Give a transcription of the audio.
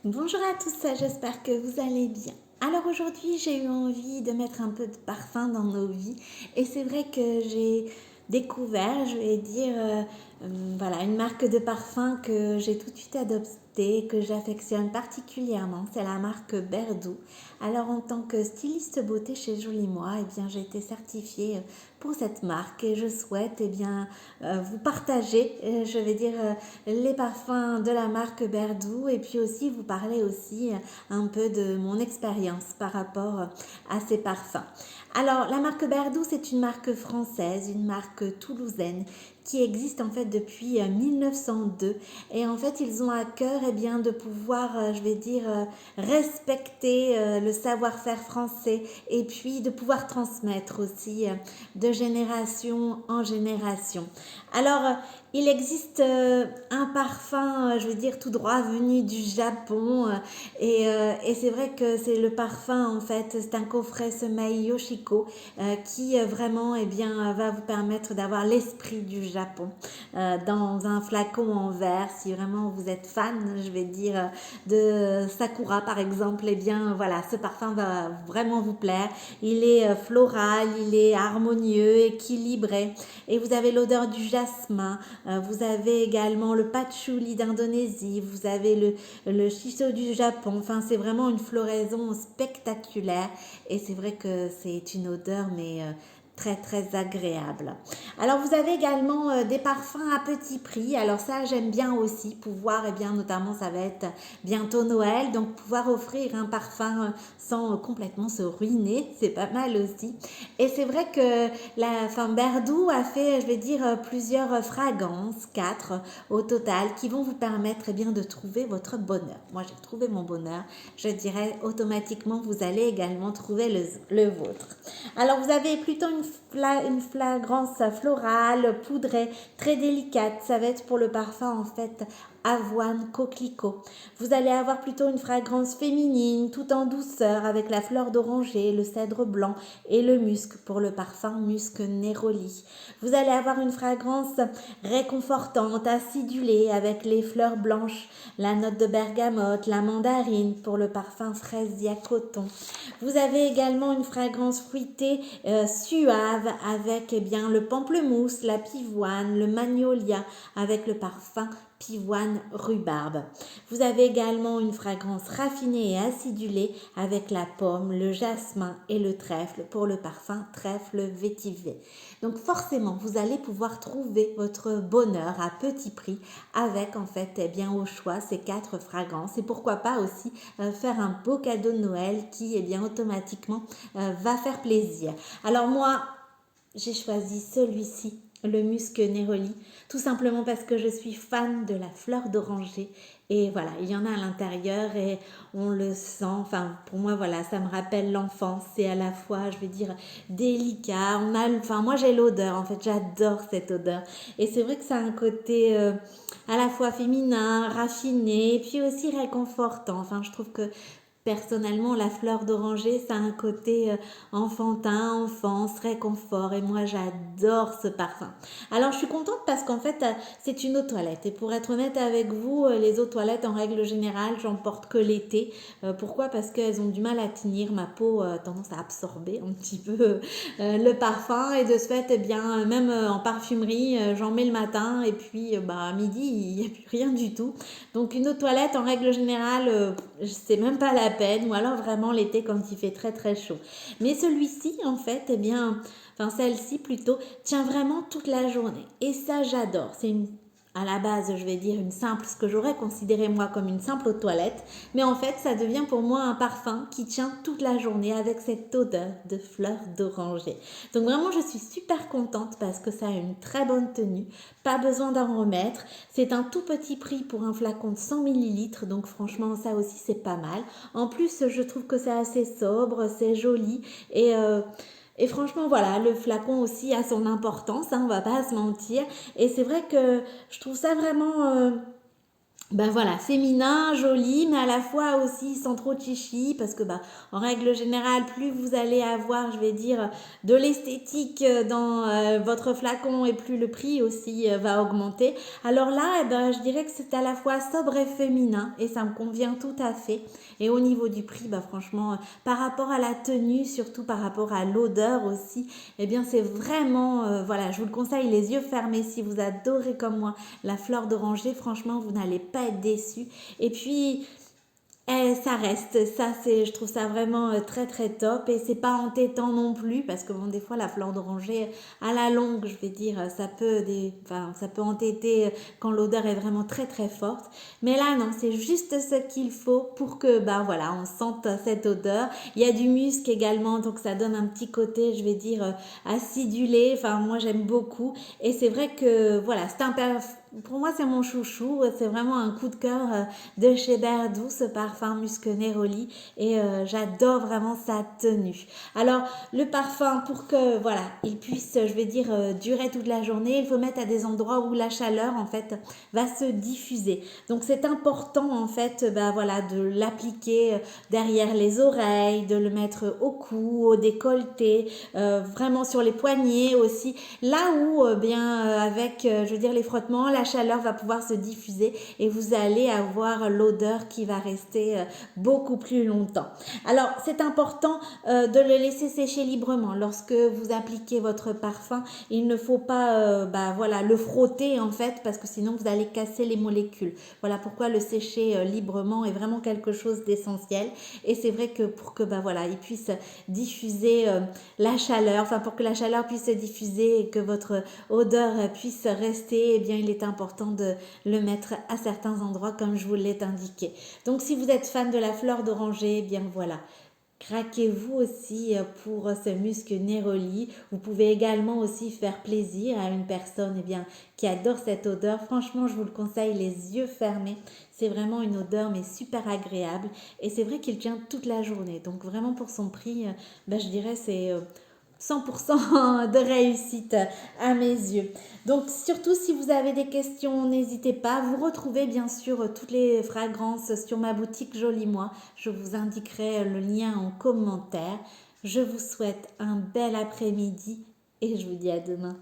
Bonjour à tous, j'espère que vous allez bien. Alors aujourd'hui, j'ai eu envie de mettre un peu de parfum dans nos vies et c'est vrai que j'ai découvert, je vais dire, voilà, une marque de parfum que j'ai tout de suite adoptée, que j'affectionne particulièrement, c'est la marque Berdou. Alors en tant que styliste beauté chez Jolie Moi, eh bien j'ai été certifiée pour cette marque et je souhaite vous partager, je vais dire, les parfums de la marque Berdou et puis aussi vous parler aussi un peu de mon expérience par rapport à ces parfums. Alors la marque Berdou, c'est une marque française, une marque toulousaine qui existe en fait depuis 1902 et en fait ils ont à cœur de pouvoir je vais dire respecter le savoir-faire français et puis de pouvoir transmettre aussi de génération en génération. Alors il existe un parfum, je veux dire, tout droit venu du Japon. Et c'est vrai que c'est le parfum, en fait, c'est un coffret Semaille Yoshiko qui vraiment va vous permettre d'avoir l'esprit du Japon dans un flacon en verre. Si vraiment vous êtes fan, je vais dire, de Sakura, par exemple, eh bien, voilà, ce parfum va vraiment vous plaire. Il est floral, il est harmonieux, équilibré. Et vous avez l'odeur du jasmin. Vous avez également le patchouli d'Indonésie, vous avez le shiso du Japon. Enfin, c'est vraiment une floraison spectaculaire et c'est vrai que c'est une odeur très très agréable. Alors vous avez également des parfums à petit prix. Alors ça j'aime bien aussi pouvoir notamment ça va être bientôt Noël donc pouvoir offrir un parfum sans complètement se ruiner, c'est pas mal aussi. Et c'est vrai que Berdou a fait, je vais dire, plusieurs fragrances, 4 au total, qui vont vous permettre de trouver votre bonheur. Moi, j'ai trouvé mon bonheur. Je dirais automatiquement, vous allez également trouver le vôtre. Alors, vous avez plutôt une fragrance florale, poudrée, très délicate. Ça va être pour le parfum, en fait, avoine, coquelicot. Vous allez avoir plutôt une fragrance féminine, tout en douceur, avec la fleur d'oranger, le cèdre blanc et le musc pour le parfum musc Neroli. Vous allez avoir une fragrance réconfortante, acidulée, avec les fleurs blanches, la note de bergamote, la mandarine pour le parfum fraisia coton. Vous avez également une fragrance fruitée suave avec le pamplemousse, la pivoine, le magnolia avec le parfum pivoine rhubarbe. Vous avez également une fragrance raffinée et acidulée avec la pomme, le jasmin et le trèfle pour le parfum trèfle vétiver. Donc forcément, vous allez pouvoir trouver votre bonheur à petit prix avec en fait au choix ces 4 fragrances et pourquoi pas aussi faire un beau cadeau de Noël qui automatiquement va faire plaisir. Alors moi, j'ai choisi celui-ci, le musc Neroli, tout simplement parce que je suis fan de la fleur d'oranger. Et voilà, il y en a à l'intérieur et on le sent. Enfin, pour moi, voilà, ça me rappelle l'enfance. C'est à la fois, je vais dire, délicat. Moi, j'ai l'odeur. En fait, j'adore cette odeur. Et c'est vrai que ça a un côté à la fois féminin, raffiné, et puis aussi réconfortant. Enfin, je trouve que personnellement, la fleur d'oranger, ça a un côté enfantin, enfance, réconfort. Et moi, j'adore ce parfum. Alors, je suis contente parce qu'en fait, c'est une eau toilette. Et pour être honnête avec vous, les eaux toilettes, en règle générale, j'en porte que l'été. Pourquoi? Parce qu'elles ont du mal à tenir. Ma peau a tendance à absorber un petit peu le parfum. Et de ce fait, même en parfumerie, j'en mets le matin. Et puis, à midi, il n'y a plus rien du tout. Donc, une eau toilette, en règle générale, c'est même pas la peine, ou alors vraiment l'été quand il fait très très chaud. Mais celui-ci, en fait, celle-ci plutôt, tient vraiment toute la journée. Et ça, j'adore. À la base, je vais dire une simple, ce que j'aurais considéré moi comme une simple eau de toilette, mais en fait, ça devient pour moi un parfum qui tient toute la journée avec cette odeur de fleurs d'oranger. Donc vraiment, je suis super contente parce que ça a une très bonne tenue, pas besoin d'en remettre. C'est un tout petit prix pour un flacon de 100 millilitres, donc franchement, ça aussi, c'est pas mal. En plus, je trouve que c'est assez sobre, c'est joli et franchement, voilà, le flacon aussi a son importance, hein, on va pas se mentir. Et c'est vrai que je trouve ça vraiment ben voilà, féminin, joli, mais à la fois aussi sans trop de chichi, parce que bah, en règle générale, plus vous allez avoir, je vais dire, de l'esthétique dans votre flacon et plus le prix aussi va augmenter. Alors là, eh ben, je dirais que c'est à la fois sobre et féminin et ça me convient tout à fait. Et au niveau du prix, bah, franchement, par rapport à la tenue, surtout par rapport à l'odeur aussi, eh bien c'est vraiment, voilà, je vous le conseille les yeux fermés si vous adorez comme moi la fleur d'oranger, franchement, vous n'allez pas être déçus. Et puis, ça reste, ça c'est, je trouve ça vraiment très très top et c'est pas entêtant non plus parce que bon des fois la fleur d'oranger à la longue je vais dire ça peut entêter quand l'odeur est vraiment très très forte mais là non c'est juste ce qu'il faut pour que bah voilà on sente cette odeur. Il y a du musc également donc ça donne un petit côté je vais dire acidulé, enfin moi j'aime beaucoup et c'est vrai que voilà pour moi c'est mon chouchou, c'est vraiment un coup de cœur de chez Berdou, ce parfum Musc Neroli et j'adore vraiment sa tenue. Alors le parfum pour que voilà, il puisse je vais dire durer toute la journée, il faut mettre à des endroits où la chaleur en fait va se diffuser. Donc c'est important en fait bah voilà de l'appliquer derrière les oreilles, de le mettre au cou, au décolleté, vraiment sur les poignets aussi, là où avec je veux dire les frottements, la chaleur va pouvoir se diffuser et vous allez avoir l'odeur qui va rester beaucoup plus longtemps. Alors c'est important de le laisser sécher librement. Lorsque vous appliquez votre parfum, il ne faut pas voilà, le frotter en fait parce que sinon vous allez casser les molécules. Voilà pourquoi le sécher librement est vraiment quelque chose d'essentiel. Et c'est vrai que pour que voilà, il puisse diffuser la chaleur, enfin pour que la chaleur puisse se diffuser et que votre odeur puisse rester, eh bien il est important de le mettre à certains endroits comme je vous l'ai indiqué. Donc si vous êtes fan de la fleur d'oranger, eh bien voilà, craquez-vous aussi pour ce musc Neroli. Vous pouvez également aussi faire plaisir à une personne qui adore cette odeur. Franchement, je vous le conseille les yeux fermés. C'est vraiment une odeur mais super agréable. Et c'est vrai qu'il tient toute la journée. Donc vraiment pour son prix, je dirais c'est 100% de réussite à mes yeux. Donc surtout si vous avez des questions, n'hésitez pas. Vous retrouvez bien sûr toutes les fragrances sur ma boutique Joli Moi. Je vous indiquerai le lien en commentaire. Je vous souhaite un bel après-midi et je vous dis à demain.